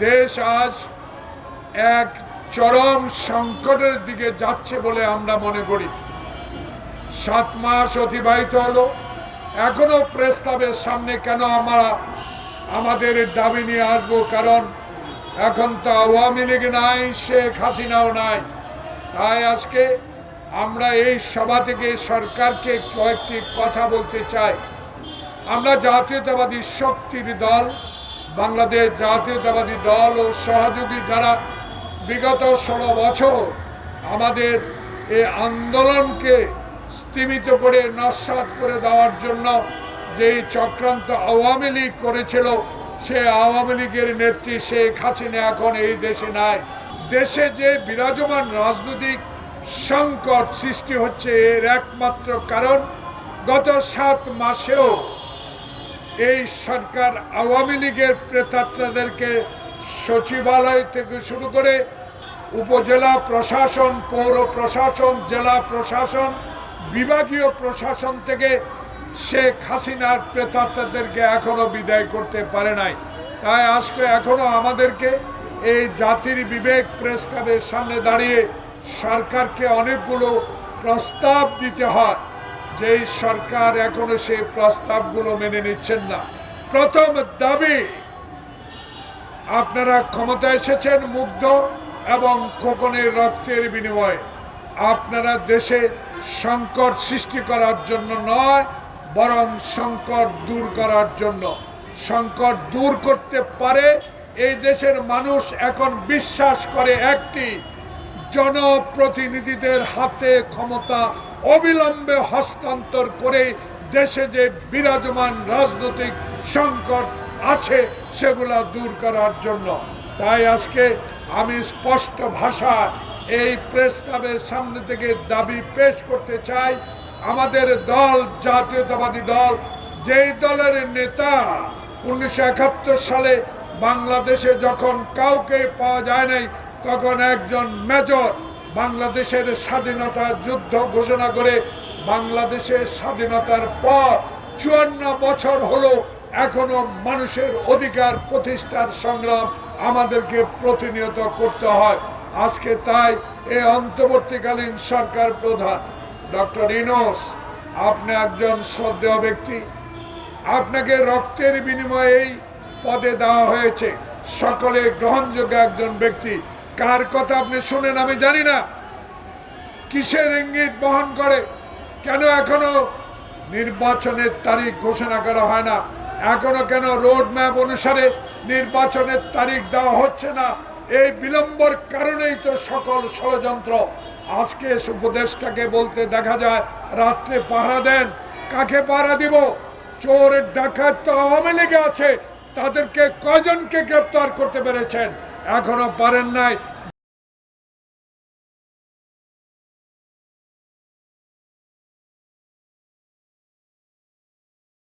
দেশ আজ এক চরম সংকটের দিকে যাচ্ছে বলে আমরা মনে করি। 7 মাস অতিবাহিত হলো, এখনো প্রেস ক্লাবের সামনে কেন আমরা আমাদের দাবি নিয়ে আসবো? কারণ এখন তো আওয়ামী লীগ নাই, শেখ হাসিনাও নাই। তাই আজকে আমরা এই সভা থেকে সরকারকে কয়েকটি কথা বলতে চাই। আমরা জাতীয়তাবাদী শক্তির দল, বাংলাদেশ জাতীয়তাবাদী দল ও সহযোগী যারা বিগত 16 বছর আমাদের এই আন্দোলনকে স্তিমিত করে নস্যাৎ করে দেওয়ার জন্য যেই চক্রান্ত আওয়ামী লীগ করেছিল, সে আওয়ামী লীগের নেত্রী শেখ হাসিনা এখন এই দেশে নাই। দেশে যে বিরাজমান রাজনৈতিক সংকট সৃষ্টি হচ্ছে, এর একমাত্র কারণ গত 7 মাসেও এই সরকার আওয়ামী লীগের প্রেতাত্মাদেরকে সচিবালয় থেকে শুরু করে উপজেলা প্রশাসন, পৌর প্রশাসন, জেলা প্রশাসন, বিভাগীয় প্রশাসন থেকে শেখ হাসিনার প্রেতাত্মাদেরকে এখনো বিদায় করতে পারে নাই। তাই আজকে এখনো আমাদেরকে এই জাতির বিবেক প্রেস ক্লাবের সামনে দাঁড়িয়ে সরকারকে অনেকগুলো প্রস্তাব দিতে হয়, যেই সরকার এখনো সেই প্রস্তাবগুলো মেনে নিচ্ছেন না। প্রথম দাবি, আপনারা ক্ষমতা এসেছেন মুগ্ধ এবং খোকনের রক্তের বিনিময়ে। আপনারা দেশে সংকট সৃষ্টি করার জন্য নয়, বরং সংকট দূর করার জন্য। সংকট দূর করতে পারে এই দেশের মানুষ এখন বিশ্বাস করে একটি, জনপ্রতিনিধিদের হাতে ক্ষমতা অবিলম্বে হস্তান্তর করে দেশে যে বিরাজমান রাজনৈতিক সংকট আছে সেগুলা দূর করার জন্য। তাই আজকে আমি স্পষ্ট ভাষায় এই প্রেস ক্লাবের সামনে থেকে দাবি পেশ করতে চাই। আমাদের দল জাতীয়তাবাদী দল, যেই দলের নেতা 1971 সালে বাংলাদেশে যখন কাউকে পাওয়া যায় নাই, তখন একজন মেজর বাংলাদেশের স্বাধীনতার যুদ্ধ ঘোষণা করে বাংলাদেশের স্বাধীনতার পর 54 বছর হলো, এখনো মানুষের অধিকার প্রতিষ্ঠার সংগ্রাম আমাদেরকে প্রতিনিয়ত করতে হয়। আজকে তাই এই অন্তর্বর্তীকালীন সরকার প্রধান ডক্টর ইউনূস, আপনি একজন শ্রদ্ধেয় ব্যক্তি, আপনাকে রক্তের বিনিময়ে এই পদে দেওয়া হয়েছে, সকলে গ্রহণযোগ্য একজন ব্যক্তি। কার কথা আপনি শুনেন আমি জানি না, কিসের ইঙ্গিত বহন করে, কেন এখনো নির্বাচনের তারিখ ঘোষণা করা হয় না, এখনো কেন রোড ম্যাপ অনুসারে নির্বাচনের তারিখ দেওয়া হচ্ছে না? এই বিলম্বর কারণেই তো সকল ষড়যন্ত্র। আজকে উপদেষ্টাকে বলতে দেখা যায় রাত্রে পাহারা দেন। কাকে পাহারা দিব? চোর ডাকাত তো আওয়ামী লীগে আছে, তাদেরকে কয়জনকে গ্রেপ্তার করতে পেরেছেন? এখনো পারেন নাই।